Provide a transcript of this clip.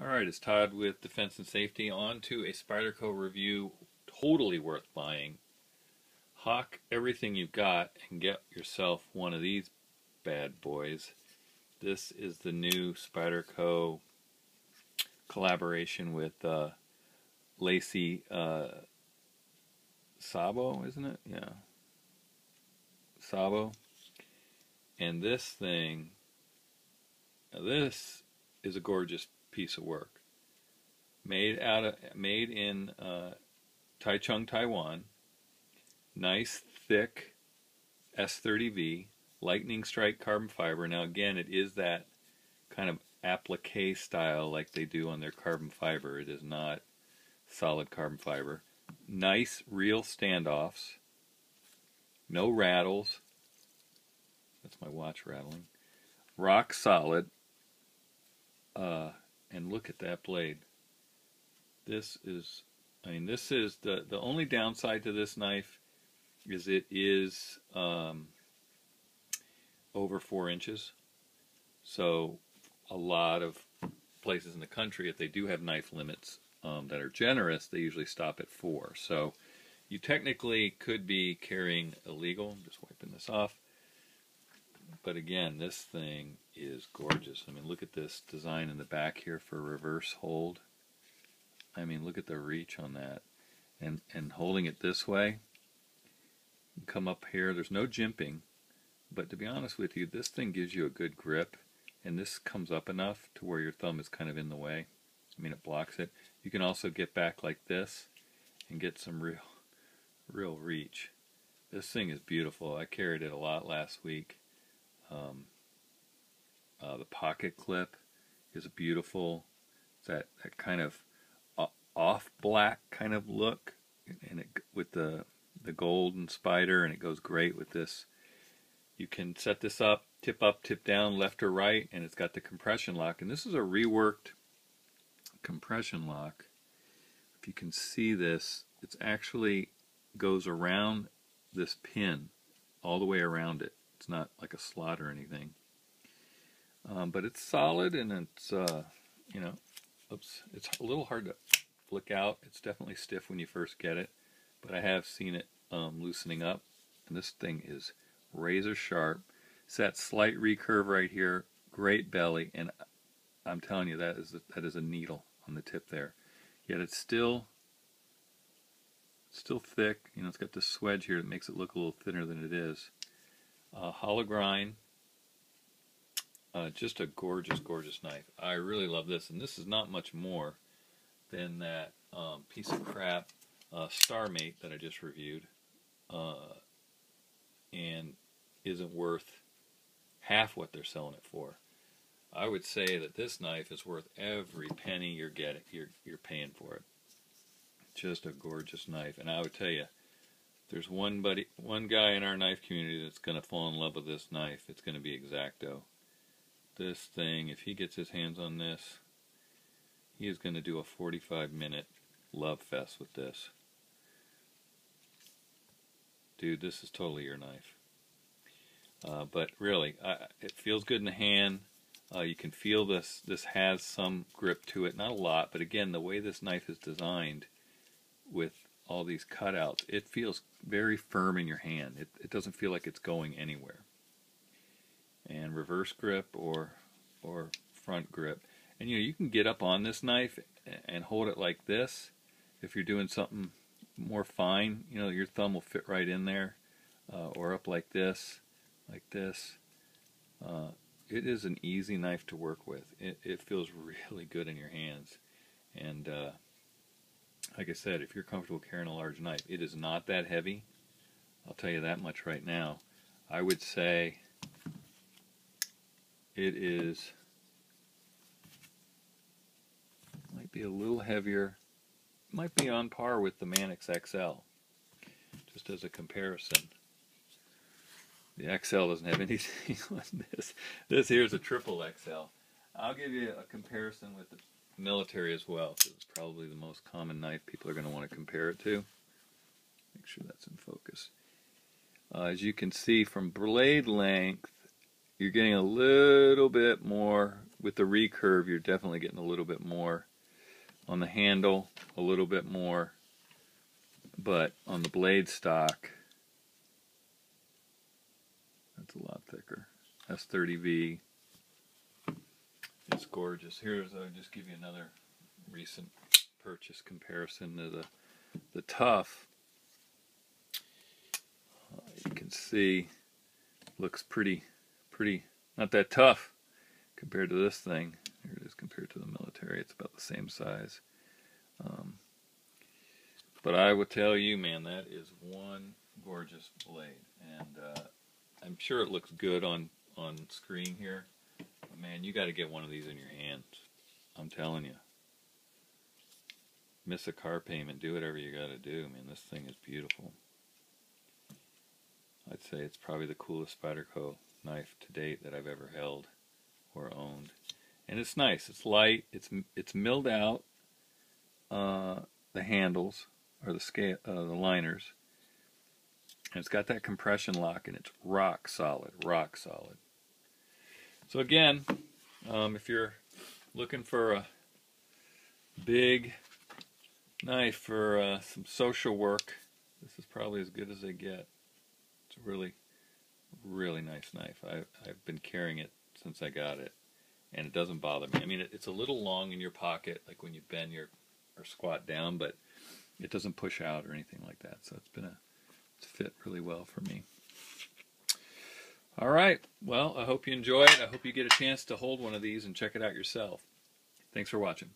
Alright, it's Todd with Defense and Safety. On to a Spyderco review, totally worth buying. Hawk everything you've got and get yourself one of these bad boys. This is the new Spyderco collaboration with Spyderco Szabo, isn't it? Yeah. Szabo. And this thing, this is a gorgeous piece of work. Made in Taichung, Taiwan. Nice thick S30V lightning strike carbon fiber. Now again, it is that kind of applique style like they do on their carbon fiber. It is not solid carbon fiber. Nice real standoffs. No rattles. That's my watch rattling. Rock solid. And look at that blade. This is, this is the only downside to this knife is it is over 4 inches. So a lot of places in the country, if they do have knife limits that are generous, they usually stop at 4. So you technically could be carrying illegal. I'm just wiping this off. But again, this thing is gorgeous. Look at this design in the back here for reverse hold. Look at the reach on that. And holding it this way, come up here, there's no jimping, but to be honest with you, this thing gives you a good grip, and this comes up enough to where your thumb is kind of in the way. It blocks it. You can also get back like this and get some real reach. This thing is beautiful. I carried it a lot last week. The pocket clip is beautiful. It's that kind of off black kind of look, and it with the golden spider, and it goes great with this. You can set this up, tip down, left or right, and it's got the compression lock. And this is a reworked compression lock. If you can see this, it's actually goes around this pin all the way around it. It's not like a slot or anything. But it's solid, and it's, it's a little hard to flick out. It's definitely stiff when you first get it, but I have seen it loosening up, and this thing is razor sharp. It's that slight recurve right here, great belly, and I'm telling you, that is a needle on the tip there. Yet it's still thick. It's got this swedge here that makes it look a little thinner than it is. Hollow grind. Just a gorgeous knife. I really love this, and this is not much more than that piece of crap Starmate that I just reviewed, and isn't worth half what they're selling it for. I would say that this knife is worth every penny you're paying for it. Just a gorgeous knife, and I would tell you, there's one guy in our knife community that's going to fall in love with this knife. It's going to be X-Acto. This thing, if he gets his hands on this, he is going to do a 45-minute love fest with this. Dude, this is totally your knife. But really, it feels good in the hand. You can feel this has some grip to it. Not a lot, but again, the way this knife is designed with all these cutouts, it feels very firm in your hand. It doesn't feel like it's going anywhere. And reverse grip or front grip. And you can get up on this knife and hold it like this. If you're doing something more fine, your thumb will fit right in there. Or up like this, it is an easy knife to work with. It feels really good in your hands. And like I said, if you're comfortable carrying a large knife, it is not that heavy. I'll tell you that much right now. I would say it might be a little heavier. Might be on par with the Manix XL, just as a comparison. The XL doesn't have anything on this. This here is a triple XL. I'll give you a comparison with the military as well, because it's probably the most common knife people are going to want to compare it to. Make sure that's in focus. As you can see from blade length, you're getting a little bit more with the recurve, you're definitely getting a little bit more on the handle, a little bit more, but on the blade stock, that's a lot thicker. S30V. It's gorgeous. Here's, I'll just give you another recent purchase comparison to the Tough. You can see, looks pretty, not that tough compared to this thing. Here it is compared to the military. It's about the same size. But I will tell you, man, that is one gorgeous blade. And I'm sure it looks good on screen here. But man, you got to get one of these in your hands. I'm telling you. Miss a car payment, do whatever you got to do. Man, this thing is beautiful. I'd say it's probably the coolest Spyderco knife to date that I've ever held or owned. And it's nice. It's light. It's milled out. The handles or the liners. And it's got that compression lock, and it's rock solid, rock solid. So again, if you're looking for a big knife for some social work, this is probably as good as they get. It's a really, really nice knife. I've been carrying it since I got it, and it doesn't bother me. I mean, it's a little long in your pocket, like when you bend or squat down, but it doesn't push out or anything like that. So it's fit really well for me. All right. Well, I hope you enjoy it. I hope you get a chance to hold one of these and check it out yourself. Thanks for watching.